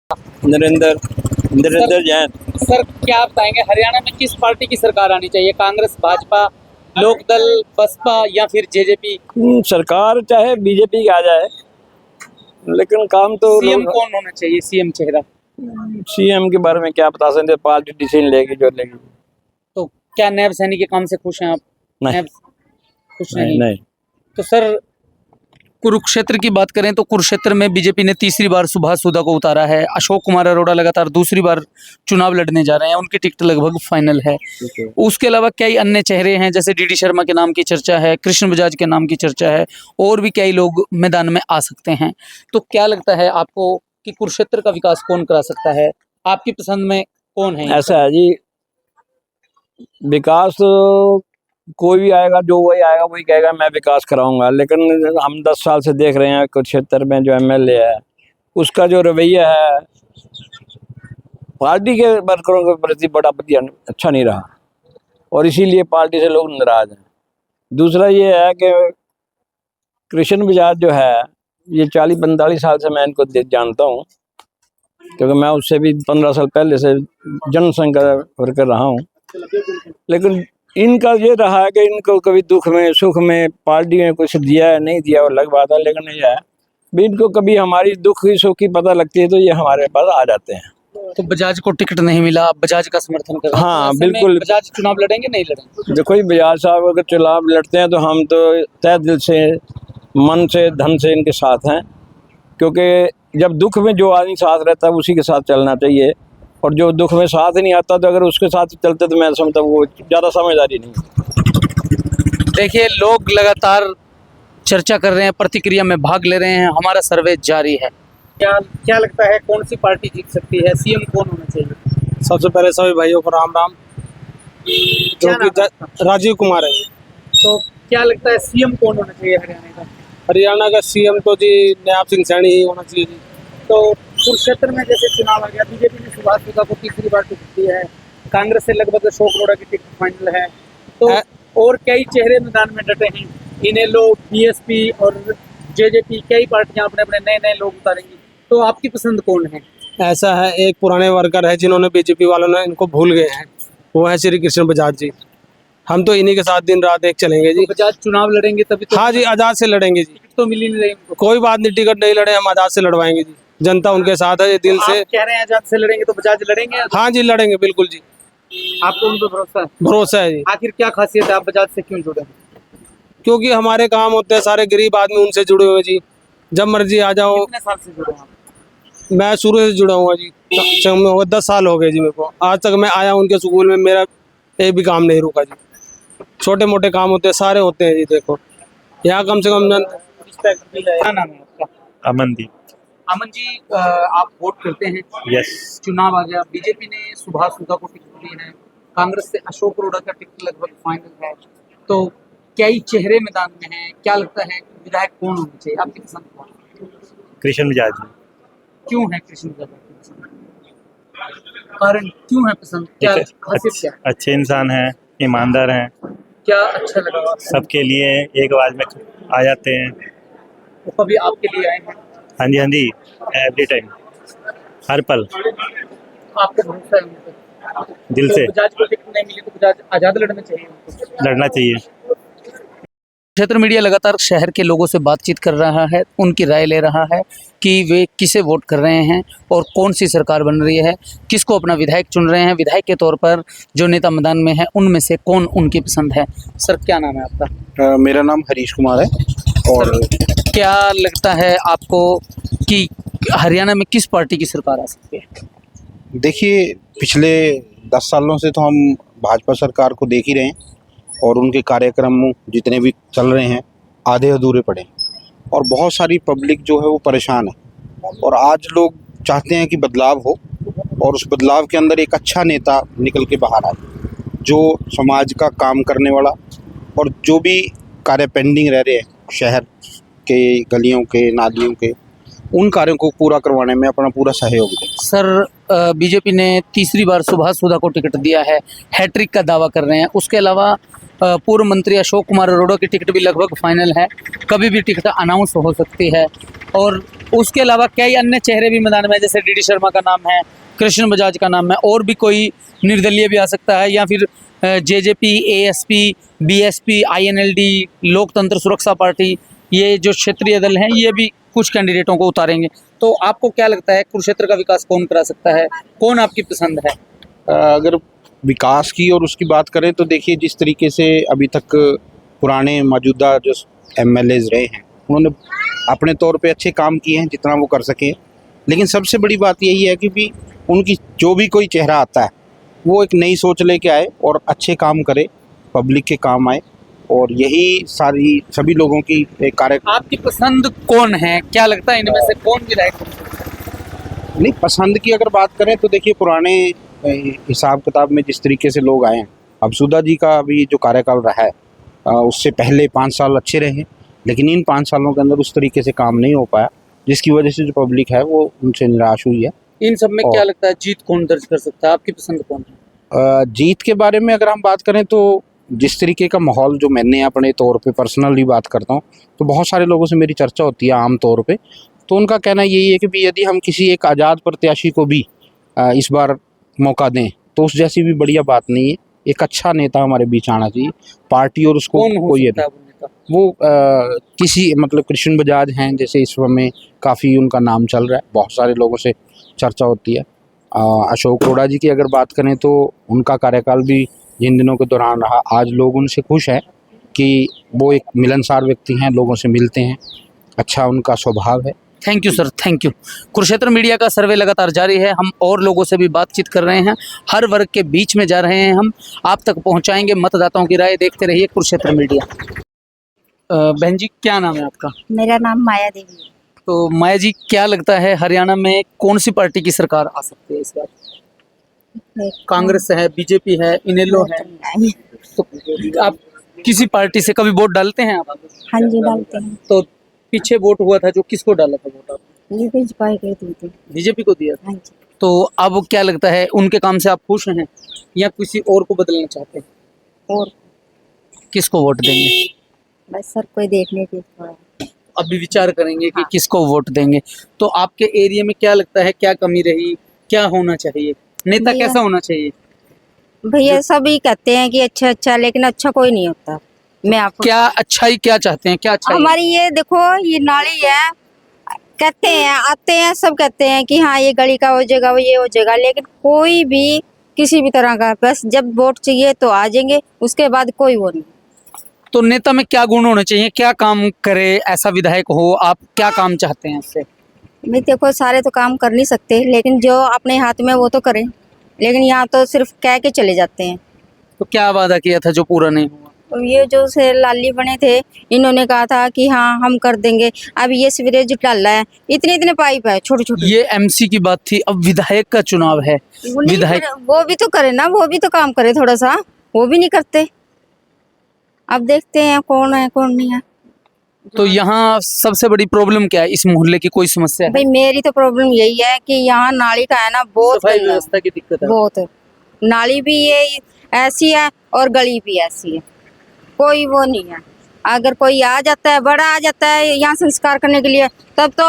Narendra Narendra Jain. Sir क्या आप बताएंगे हरियाणा में किस पार्टी की सरकार आनी चाहिए? कांग्रेस, भाजपा, लोकदल, बसपा या फिर जेजेपी? सरकार चाहे बीजेपी की आ जाए, लेकिन काम तो सीएम कौन होना चाहिए? सीएम चेहरा सीएम के बारे में क्या बता सकते, पार्टी डिसीजन लेगी जो लेगी। तो क्या नैब सैनी के काम से खुश हैं आप? नहीं नैब खुश नहीं, नहीं। नहीं। तो सर कुरुक्षेत्र की बात करें तो कुरुक्षेत्र में बीजेपी ने तीसरी बार सुभाष सुधा को उतारा है। अशोक कुमार अरोड़ा लगातार दूसरी बार चुनाव लड़ने जा रहे हैं, उनकी टिकट लगभग फाइनल है। उसके अलावा कई अन्य चेहरे हैं, जैसे डीडी शर्मा के नाम की चर्चा है, कृष्ण बजाज के नाम की चर्चा है, और भी कई लोग मैदान में आ सकते हैं। तो क्या लगता है आपको कि कुरुक्षेत्र का विकास कौन करा सकता है? आपकी पसंद में कौन है? ऐसा है जी, विकास तो कोई भी आएगा, जो वही आएगा वही कहेगा मैं विकास कराऊंगा, लेकिन हम 10 साल से देख रहे हैं कुरुक्षेत्र में जो एमएलए है उसका जो रवैया है पार्टी के वर्करों के प्रति बड़ा अच्छा नहीं रहा, और इसीलिए पार्टी से लोग नाराज हैं। दूसरा ये है कि कृष्ण बजाज जो है, ये 40-45 साल से मैं इनको जानता हूँ, क्योंकि मैं उससे भी 15 साल पहले से जनसंघ का वर्कर रहा हूँ। लेकिन इनका ये रहा है कि इनको कभी दुख में सुख में पार्टी में कुछ दिया है नहीं दिया वो अलग बात है, लेकिन ये है भी इनको कभी हमारी दुख की सुख की पता लगती है तो ये हमारे पास आ जाते हैं। तो बजाज को टिकट नहीं मिला, आप बजाज का समर्थन कर रहे हैं? हाँ, तो ऐसे में बिल्कुल। बजाज चुनाव लड़ेंगे नहीं लड़ेंगे? देखो ही बजाज साहब अगर चुनाव लड़ते हैं तो हम तो तय दिल से, मन से, धन से इनके साथ हैं, क्योंकि जब दुख में जो आदमी साथ रहता है उसी के साथ चलना चाहिए, और जो दुख में साथ ही नहीं आता तो अगर उसके साथ चलते तो मैं समझता वो ज़्यादा समझदारी नहीं। देखिए, लोग लगातार चर्चा कर रहे हैं, प्रतिक्रिया में भाग ले रहे हैं, हमारा सर्वे जारी है। क्या लगता है कौन सी पार्टी जीत सकती है? सीएम कौन होना चाहिए? सबसे पहले सभी भाइयों को राम राम। क्या जो कि राजीव कुमार है। तो क्या लगता है सीएम कौन होना चाहिए हरियाणा का? हरियाणा का सीएम तो जी नयाब सिंह सैनी ही होना चाहिए जी। तो कुरुक्षेत्र में जैसे चुनाव आ गया, बीजेपी ने सुभाष सुधा को तीसरी बार टिकट दी है, कांग्रेस से लगभग अशोक अरोड़ा की टिकट फाइनल है, तो और कई चेहरे मैदान में डटे हैं। इन्हें लोग बीएसपी और जेजेपी कई पार्टियां अपने अपने नए नए लोग उतारेंगी, तो आपकी पसंद कौन है? ऐसा है, एक पुराने वर्कर है जिन्होंने बीजेपी वालों ने इनको भूल गए हैं, वो है श्री कृष्ण बजाज जी। हम तो इन्हीं के साथ दिन रात एक चलेंगे जी। तो बजाज चुनाव लड़ेंगे तभी तो? हाँ जी, आजाद से लड़ेंगे जी। टिकट तो मिल ही नहीं रही उनको। कोई बात नहीं, टिकट नहीं लड़े, हम आजाद से लड़वाएंगे जी। जनता उनके साथ है दिल से। आप कह रहे हैं आजाद से लड़ेंगे, तो बजाज लड़ेंगे? हाँ जी, लड़ेंगे बिल्कुल जी। आपको उन पर भरोसा है? भरोसा है जी। आखिर क्या खासियत है, आप बजाज से क्यों जुड़े? क्योंकि हमारे काम होते हैं, सारे गरीब आदमी उनसे जुड़े हुए जी। जब मर्जी आ जाओ। कितने साल से जुड़े हैं आप? मैं शुरू से जुड़ा हुआ जी, 10 साल हो गए जी मेरे को। आज तक मैं आया उनके स्कूल में, मेरा एक भी काम नहीं रुका जी। छोटे मोटे काम होते हैं, सारे होते हैं जी। देखो यहाँ कम से कम क्या नाम है आपका? अमनदीप। अमन जी, आप वोट करते हैं? यस। चुनाव आ गया, बीजेपी ने सुभाष सुधा को टिकट दी है, कांग्रेस से अशोक अरोड़ा का टिकट लगभग फाइनल है, तो कई चेहरे मैदान में हैं। क्या लगता है विधायक कौन होना चाहिए? आपकी पसंद कौन है? कृष्ण बजाज जी। क्यों है कृष्ण बजाज आपकी पसंद? कारण क्यों है पसंद? क्या खासियत क्या है? अच्छे इंसान हैं, ईमानदार हैं, क्या अच्छा लगा आपको? सबके लिए एक आवाज में आ जाते हैं। वो कभी आपके लिए आए हैं? हाँ जी, हाँ जी, एवरी टाइम, हर पल, आपको भरोसा है उन पर? दिल तो से। बजाज को टिकट नहीं मिली तो बजाज आजाद लड़ना चाहिए उनको? लड़ना चाहिए। क्षेत्र मीडिया लगातार शहर के लोगों से बातचीत कर रहा है, उनकी राय ले रहा है कि वे किसे वोट कर रहे हैं और कौन सी सरकार बन रही है, किसको अपना विधायक चुन रहे हैं। विधायक के तौर पर जो नेता मैदान में है उनमें से कौन उनकी पसंद है। सर क्या नाम है आपका? मेरा नाम हरीश कुमार है। और क्या लगता है आपको कि हरियाणा में किस पार्टी की सरकार आ सकती है? देखिए, पिछले 10 सालों से तो हम भाजपा सरकार को देख ही रहे हैं, और उनके कार्यक्रम जितने भी चल रहे हैं आधे अधूरे पड़े हैं, और बहुत सारी पब्लिक जो है वो परेशान है। और आज लोग चाहते हैं कि बदलाव हो, और उस बदलाव के अंदर एक अच्छा नेता निकल के बाहर आए, जो समाज का काम करने वाला, और जो भी कार्य पेंडिंग रह रहे हैं शहर के, गलियों के, नालियों के, उन कार्यों को पूरा करवाने में अपना पूरा सहयोग दें। सर बीजेपी ने तीसरी बार सुभाष सुधा को टिकट दिया है, हैट्रिक का दावा कर रहे हैं। उसके अलावा पूर्व मंत्री अशोक कुमार अरोड़ा की टिकट भी लगभग फाइनल है, कभी भी टिकट अनाउंस हो सकती है। और उसके अलावा कई अन्य चेहरे भी मैदान में हैं, जैसे डीडी शर्मा का नाम है, कृष्ण बजाज का नाम है, और भी कोई निर्दलीय भी आ सकता है, या फिर जेजेपी, एएसपी, बीएसपी, आईएनएलडी, लोकतंत्र सुरक्षा पार्टी, ये जो क्षेत्रीय दल हैं ये भी कुछ कैंडिडेटों को उतारेंगे। तो आपको क्या लगता है कुरुक्षेत्र का विकास कौन करा सकता है, कौन आपकी पसंद है? अगर विकास की और उसकी बात करें तो देखिए, जिस तरीके से अभी तक पुराने मौजूदा जो एमएलएज रहे हैं उन्होंने अपने तौर पे अच्छे काम किए हैं जितना वो कर सके, लेकिन सबसे बड़ी बात यही है कि भी उनकी जो भी कोई चेहरा आता है वो एक नई सोच लेके आए और अच्छे काम करे, पब्लिक के काम आए, और यही सारी सभी लोगों की एक कार्य। आपकी पसंद कौन है, क्या लगता है इनमें से कौन विधायक? नहीं, पसंद की अगर बात करें तो देखिए, पुराने हिसाब किताब में जिस तरीके से लोग आए हैं, अब सुधा जी का अभी जो कार्यकाल रहा है उससे पहले 5 साल अच्छे रहे, लेकिन इन 5 सालों के अंदर उस तरीके से काम नहीं हो पाया, जिसकी वजह से जो पब्लिक है वो उनसे निराश हुई है। इन सब में क्या लगता है जीत कौन दर्ज कर सकता है, आपकी पसंद कौन है? जीत के बारे में अगर हम बात करें तो जिस तरीके का माहौल जो मैंने अपने तौर पे पर्सनली बात करता हूँ, तो बहुत सारे लोगों से मेरी चर्चा होती है आम तौर पे, तो उनका कहना यही है कि भी यदि हम किसी एक आज़ाद प्रत्याशी को भी इस बार मौका दें तो उस जैसी भी बढ़िया बात नहीं है। एक अच्छा नेता हमारे बीच आना चाहिए, पार्टी और उसको कौन हो कोई सकता है वो नेता? वो किसी मतलब कृष्ण बजाज हैं जैसे, इस समय काफ़ी उनका नाम चल रहा है, बहुत सारे लोगों से चर्चा होती है। अशोक अरोड़ा जी की अगर बात करें तो उनका कार्यकाल भी जिन दिनों के दौरान रहा, आज लोग उनसे खुश हैं कि वो एक मिलनसार व्यक्ति हैं, लोगों से मिलते हैं, अच्छा उनका स्वभाव है। Thank you sir, thank you. Kurukshetra media का सर्वे लगातार जारी है, हम और लोगों से भी बातचीत कर रहे हैं, हर वर्ग के बीच में जा रहे हैं, हम आप तक पहुंचाएंगे मतदाताओं की राय। देखते रहिए कुरुक्षेत्र मीडिया। बहन जी, क्या नाम है आपका? मेरा नाम माया देवी है। तो माया जी, क्या लगता है हरियाणा में कौन सी पार्टी की सरकार आ सकती है इस बार? कांग्रेस है, बीजेपी है, इनेलो है, तो आप किसी पार्टी से कभी वोट डालते हैं आप? हाँ जी, डालते हैं। तो पीछे वोट हुआ था, जो किसको डाला था वोट आप? ये बीजेपी के देते हैं। बीजेपी को दिया था। हाँ जी। तो अब क्या लगता है उनके काम से आप खुश हैं या किसी और को बदलना चाहते हैं? और किसको वोट देंगे? बस सर कोई देखने की थोड़ा। अभी विचार करेंगे कि किसको वोट देंगे। तो आपके एरिया में क्या लगता है, क्या कमी रही, क्या होना चाहिए, नेता भैया- कैसा होना चाहिए? भैया सभी कहते हैं कि अच्छा अच्छा, लेकिन अच्छा कोई नहीं होता। मैं आपको क्या अच्छाई क्या चाहते हैं, क्या अच्छाई? हमारी ये देखो, ये नाली है, कहते हैं आते हैं सब कहते हैं कि हाँ ये गली का हो जाएगा, वो ये हो जाएगा, लेकिन कोई भी किसी भी तरह का, बस जब वोट चाहिए तो आ जाएंगे, उसके बाद कोई वो नहीं। तो नेता में क्या गुण होने चाहिए, क्या काम करे ऐसा विधायक हो, आप क्या काम चाहते हैं उससे? भाई देखो, सारे तो काम कर नहीं सकते, लेकिन जो अपने हाथ में वो तो करें, लेकिन यहाँ तो सिर्फ कह के चले जाते हैं। तो क्या वादा किया था जो पूरा नहीं हुआ? और ये जो से लाली बने थे, इन्होंने कहा था कि हाँ हम कर देंगे, अब ये सीवरेज डाला है, इतने इतने पाइप है छोटे छोटे। ये एमसी की बात थी, अब विधायक का चुनाव है। वो नहीं विधायक करे, वो भी तो करे ना, वो भी तो काम करे थोड़ा सा, वो भी नहीं करते। अब देखते हैं कौन है कौन नहीं है। तो यहाँ सबसे बड़ी प्रॉब्लम क्या है, इस मोहल्ले की कोई समस्या है? भाई मेरी तो प्रॉब्लम यही है कि यहाँ नाली का है ना, बहुत सफाई गंदा है, व्यवस्था की दिक्कत है। बहुत। नाली भी ये ऐसी है और गली भी ऐसी है, कोई वो नहीं है। अगर कोई आ जाता है, बड़ा आ जाता है यहाँ संस्कार करने के लिए, तब तो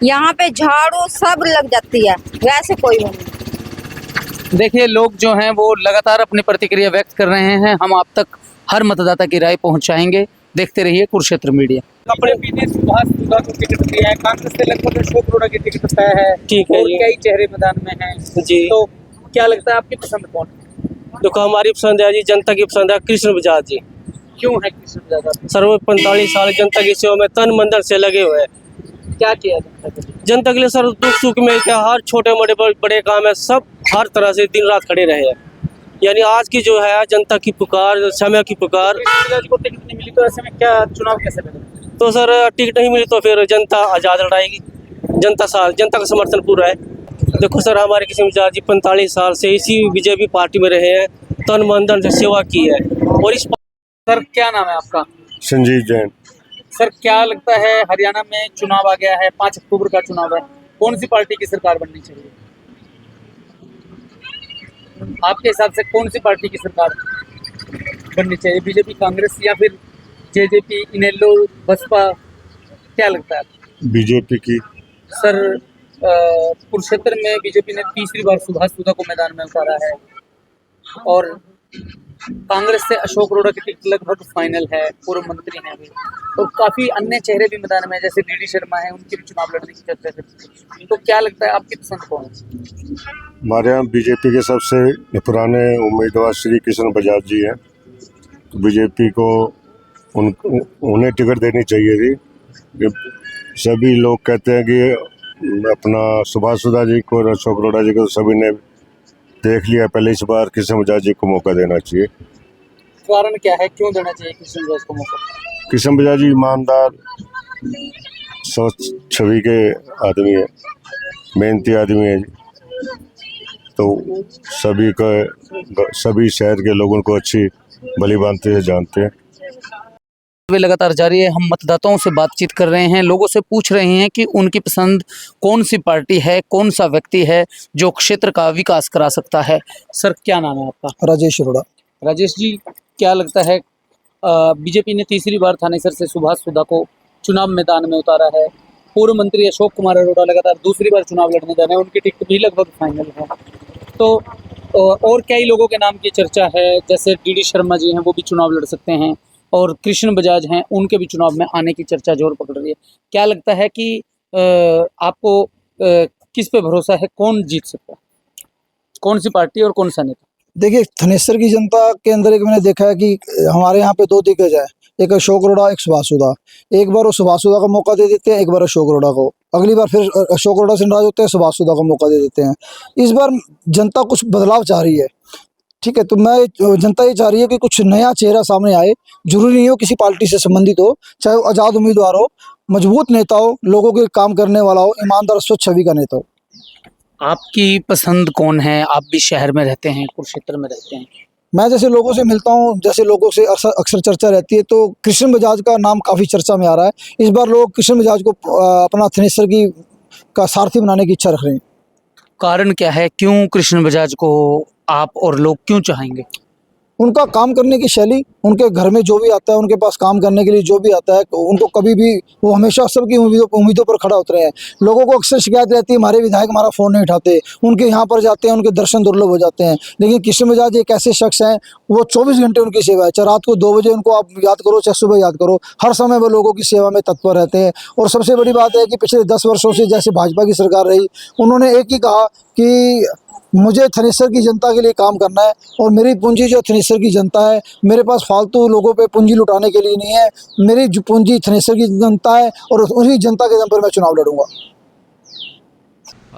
यहाँ पे झाड़ू सब लग जाती है, वैसे कोई वो नहीं। देखिए, लोग जो हैं वो लगातार अपनी प्रतिक्रिया व्यक्त कर रहे हैं, हम आप तक हर मतदाता की राय पहुंचाएंगे। देखते रहिए कुरुक्षेत्र मीडिया। अपने पीने सुभाष सुधा को टिकट दिया है, कांग्रेस से लगभग अशोक अरोड़ा की टिकट तय है। ठीक है और जी। कई चेहरे मैदान में हैं। जी। तो क्या लगता है आपकी पसंद कौन है? देखो, हमारी पसंद है जी, जनता की पसंद है कृष्ण बजाज जी। क्यों है कृष्ण बजाज आपकी? सर वो 45 साल जनता की सेवा में तन मन धन से लगे हुए हैं। क्या किया जनता के लिए? जनता के लिए सर दुख सुख में क्या, हर छोटे मोटे बड़े काम है, सब हर तरह से दिन रात खड़े रहे हैं। यानी आज की जो है जनता की पुकार, समय की पुकार। कृष्ण बजाज को टिकट नहीं मिली तो ऐसे में क्या चुनाव कैसे लड़ेगा? तो सर टिकट नहीं मिली तो फिर जनता आज़ाद लड़ाएगी, जनता का समर्थन पूरा है। देखो सर, हमारे कृष्ण बजाज जी 45 साल से इसी बीजेपी पार्टी में रहे हैं, तन मन धन से सेवा की है। और इस सर क्या नाम है आपका? संजीव जैन। सर क्या लगता है हरियाणा में चुनाव आ गया है, 5 अक्टूबर का चुनाव है, कौन सी पार्टी की सरकार बननी चाहिए आपके हिसाब से? कौन सी पार्टी की सरकार बननी चाहिए, बीजेपी, कांग्रेस या फिर जेजेपी, इनेलो, बसपा, क्या लगता है? बीजेपी की। सर कुरुक्षेत्र में बीजेपी ने तीसरी बार सुभाष सुधा को मैदान में उतारा है और कांग्रेस से अशोक अरोड़ा की टिकट लगभग फाइनल है, पूर्व मंत्री हैं अभी, तो काफी अन्य चेहरे भी मैदान में हैं, जैसे डीडी शर्मा है, उनके भी चुनाव लड़ने की चर्चा चल रही है। तो क्या लगता है आपकी पसंद कौन है? हमारे यहाँ बीजेपी के सबसे पुराने उम्मीदवार श्री कृष्ण बजाज जी हैं, तो बीजेपी को उन्हें टिकट देनी चाहिए थी। ये सभी लोग कहते हैं कि अपना सुभाष सुधा जी को और अशोक अरोड़ा जी को सभी ने देख लिया, पहले इस बार कृष्ण बजाज जी को मौका देना चाहिए। कारण क्या है, क्यों देना चाहिए कृष्ण बजाज को मौका? कृष्ण बजाज जी ईमानदार, सोच छवि के आदमी है, मेहनती आदमी है, तो सभी शहर के लोगों को अच्छी भली भांति से जानते हैं। वे लगातार जारी है, हम मतदाताओं से बातचीत कर रहे हैं, लोगों से पूछ रहे हैं कि उनकी पसंद कौन सी पार्टी है, कौन सा व्यक्ति है जो क्षेत्र का विकास करा सकता है। सर क्या नाम है आपका? राजेश अरोड़ा। राजेश जी, क्या लगता है बीजेपी ने तीसरी बार थानेसर से सुभाष सुधा को चुनाव मैदान में उतारा है, पूर्व मंत्री अशोक कुमार अरोड़ा लगातार दूसरी बार चुनाव लड़ने जा रहे हैं, उनकी टिकट भी लगभग फाइनल है, तो और कई लोगों के नाम की चर्चा है, जैसे डीडी शर्मा जी हैं, वो भी चुनाव लड़ सकते हैं, और कृष्ण बजाज हैं, उनके भी चुनाव में आने की चर्चा जोर पकड़ रही है। क्या लगता है कि आपको किस पे भरोसा है, कौन जीत सकता है, कौन सी पार्टी और कौन सा नेता? देखिए, थनेसर की जनता के अंदर एक मैंने देखा है कि हमारे यहाँ पे दो दिग्गज है, एक अशोक अरोड़ा, एक सुभाष सुधा। एक बार वो सुभाष सुधा को मौका दे देते हैं, एक बार अशोक अरोड़ा को, अगली बार फिर अशोक अरोड़ा से नाराज होते हैं, सुभाष सुधा को मौका दे देते हैं। इस बार जनता कुछ बदलाव चाह रही है, ठीक है, तो जनता ये चाह रही है कि कुछ नया चेहरा सामने आए, जरूरी नहीं हो किसी पार्टी से संबंधित हो, चाहे वो आज़ाद उम्मीदवार हो, मजबूत नेता हो, लोगों के काम करने वाला हो, ईमानदार स्वच्छ छवि का नेता हो। आपकी पसंद कौन है? आप भी शहर में रहते हैं, कुरुक्षेत्र में रहते हैं। मैं जैसे लोगों से मिलता हूँ, जैसे लोगों से अक्सर चर्चा रहती है, तो कृष्ण बजाज का नाम काफ़ी चर्चा में आ रहा है। इस बार लोग कृष्ण बजाज को अपना थनेसर का सारथी बनाने की इच्छा रख रहे हैं। कारण क्या है, क्यों कृष्ण बजाज को आप और लोग क्यों चाहेंगे? उनका काम करने की शैली, उनके घर में जो भी आता है, उनके पास काम करने के लिए जो भी आता है, उनको कभी भी वो हमेशा सबकी उम्मीदों पर खड़ा उतरे हैं। लोगों को अक्सर शिकायत रहती है हमारे विधायक हमारा फ़ोन नहीं उठाते, उनके यहाँ पर जाते हैं, उनके दर्शन दुर्लभ हो जाते हैं। लेकिन कृष्ण बजाज एक ऐसे शख्स हैं, वो 24 घंटे उनकी सेवा है, चाहे रात को 2 बजे उनको आप याद करो, चाहे सुबह याद करो, हर समय वो लोगों की सेवा में तत्पर रहते हैं। और सबसे बड़ी बात है कि पिछले 10 वर्षों से जैसे भाजपा की सरकार रही, उन्होंने एक ही कहा कि मुझे थनेसर की जनता के लिए काम करना है, और मेरी पूंजी जो थनेसर की जनता है, मेरे पास फालतू लोगों पे पूंजी लुटाने के लिए नहीं है, मेरी जो पूंजी थनेसर की जनता है, और उसी जनता के दम पर मैं चुनाव लड़ूंगा।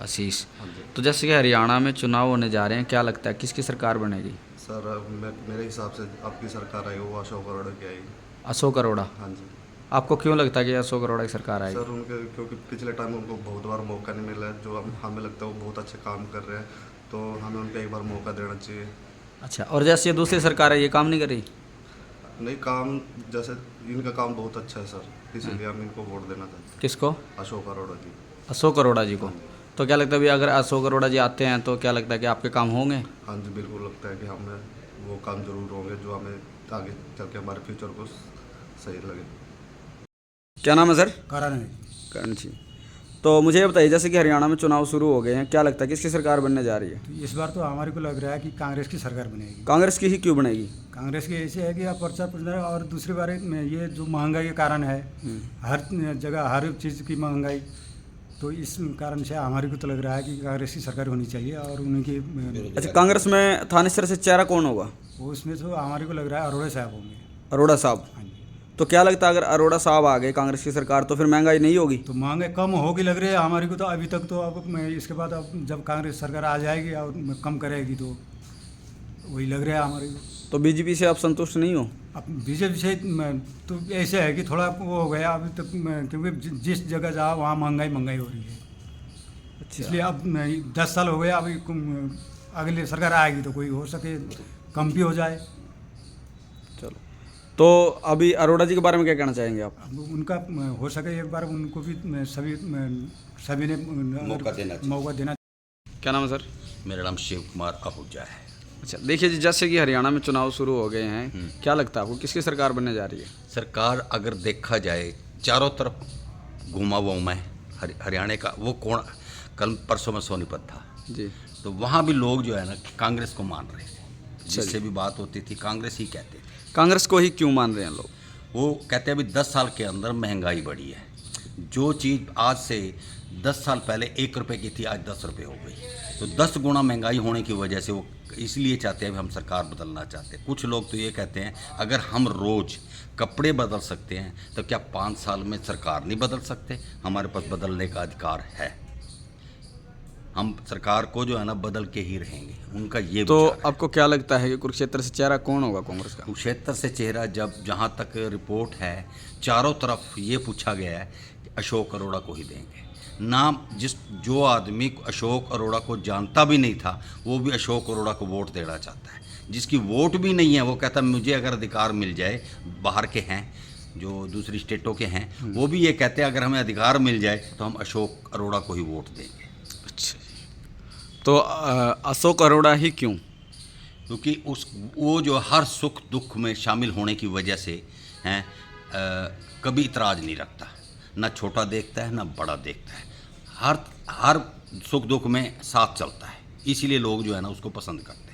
आशीष, तो जैसे कि हरियाणा में चुनाव होने जा रहे हैं, क्या लगता है किसकी सरकार बनेगी? सर मेरे हिसाब से आपकी सरकार आएगी, वो अशोक अरोड़ा की आएगी। अशोक अरोड़ा? हाँ जी। आपको क्यों लगता है कि अशोक अरोड़ा की सरकार आएगी? सर उनके क्योंकि पिछले टाइम उनको बहुत बार मौका नहीं मिला है, जो हमें लगता है वो बहुत अच्छे काम कर रहे हैं, तो हमें उनको एक बार मौका देना चाहिए। अच्छा, और जैसे ये दूसरी सरकार है, ये काम नहीं कर रही? नहीं, काम जैसे इनका काम बहुत अच्छा है सर, इसीलिए हम इनको वोट देना चाहते हैं। किसको? अशोक अरोड़ा जी। अशोक अरोड़ा जी को? तो क्या लगता है भी अगर अशोक अरोड़ा जी आते हैं तो क्या लगता है कि आपके काम होंगे? हाँ जी, बिल्कुल लगता है कि हमें वो काम जरूर होंगे जो हमें आगे चल के हमारे फ्यूचर को सही लगे। क्या नाम है सर? करण जी। तो मुझे ये बताइए, जैसे कि हरियाणा में चुनाव शुरू हो गए हैं, क्या लगता है किसकी सरकार बनने जा रही है? तो इस बार तो हमारे को लग रहा है कि कांग्रेस की सरकार बनेगी। कांग्रेस की ही क्यों बनेगी? कांग्रेस की ऐसे है कि आप पर्चा पुछना, और दूसरी बार ये जो महंगाई के कारण है, हर जगह हर चीज़ की महंगाई, तो इस कारण से हमारे को तो लग रहा है कि कांग्रेस की सरकार होनी चाहिए। और उनकी अच्छा, कांग्रेस में थानेसर से चेहरा कौन होगा? वो उसमें तो हमारे को लग रहा है अरोड़ा साहब होंगे। अरोड़ा साहब? हाँ जी। तो क्या लगता है अगर अरोड़ा साहब आ गए कांग्रेस की सरकार तो फिर महंगाई नहीं होगी? तो महंगाई कम होगी लग रही है हमारी को तो अभी तक। तो अब इसके बाद अब जब कांग्रेस सरकार आ जाएगी और कम करेगी तो वही लग रहा है हमारे को। तो बीजेपी से आप संतुष्ट नहीं हो? अब बीजेपी से तो ऐसे है कि थोड़ा वो हो गया अभी तक, क्योंकि जिस जगह जाओ वहाँ महंगाई हो रही है। अच्छा। इसलिए अब 10 साल हो गया, अभी अगली सरकार आएगी तो कोई हो सके कम भी हो जाए। चलो, तो अभी अरोड़ा जी के बारे में क्या कहना चाहेंगे आप? उनका हो सके एक बार उनको भी सभी ने मौका देना। क्या नाम है सर? मेरा नाम शिव कुमार आहूजा है। अच्छा, देखिए जी, जैसे कि हरियाणा में चुनाव शुरू हो गए हैं, क्या लगता है आपको किसकी सरकार बनने जा रही है? सरकार अगर देखा जाए चारों तरफ घूमा हुआ मैं, हरियाणा का वो कौन, कल परसों में सोनीपत था जी। तो वहाँ भी लोग जो है ना कांग्रेस को मान रहे थे, जिससे भी बात होती थी कांग्रेस ही कहते थे। कांग्रेस को ही क्यों मान रहे हैं लोग? वो कहते हैं अभी 10 साल के अंदर महंगाई बढ़ी है, जो चीज़ आज से 10 साल पहले 1 रुपये की थी आज 10 रुपये हो गई, तो 10 गुना महंगाई होने की वजह से वो इसलिए चाहते हैं हम सरकार बदलना चाहते हैं। कुछ लोग तो ये कहते हैं अगर हम रोज़ कपड़े बदल सकते हैं तो क्या 5 साल में सरकार नहीं बदल सकते? हमारे पास बदलने का अधिकार है, हम सरकार को जो है ना बदल के ही रहेंगे, उनका ये तो विचार है। आपको क्या लगता है कि कुरुक्षेत्र से चेहरा कौन होगा कांग्रेस का? कुरुक्षेत्र से चेहरा जहाँ तक रिपोर्ट है चारों तरफ ये पूछा गया है कि अशोक अरोड़ा को ही देंगे। नाम जो आदमी अशोक अरोड़ा को जानता भी नहीं था वो भी अशोक अरोड़ा को वोट देना चाहता है, जिसकी वोट भी नहीं है वो कहता है मुझे अगर अधिकार मिल जाए, बाहर के हैं जो दूसरी स्टेटों के हैं वो भी ये कहते हैं अगर हमें अधिकार मिल जाए तो हम अशोक अरोड़ा को ही वोट देंगे। अच्छा, तो अशोक अरोड़ा ही क्यों? क्योंकि वो जो हर सुख दुख में शामिल होने की वजह से हैं कभी इतराज़ नहीं रखता, ना छोटा देखता है ना बड़ा देखता है, हर सुख दुख में साथ चलता है, इसीलिए लोग जो है ना उसको पसंद करते हैं।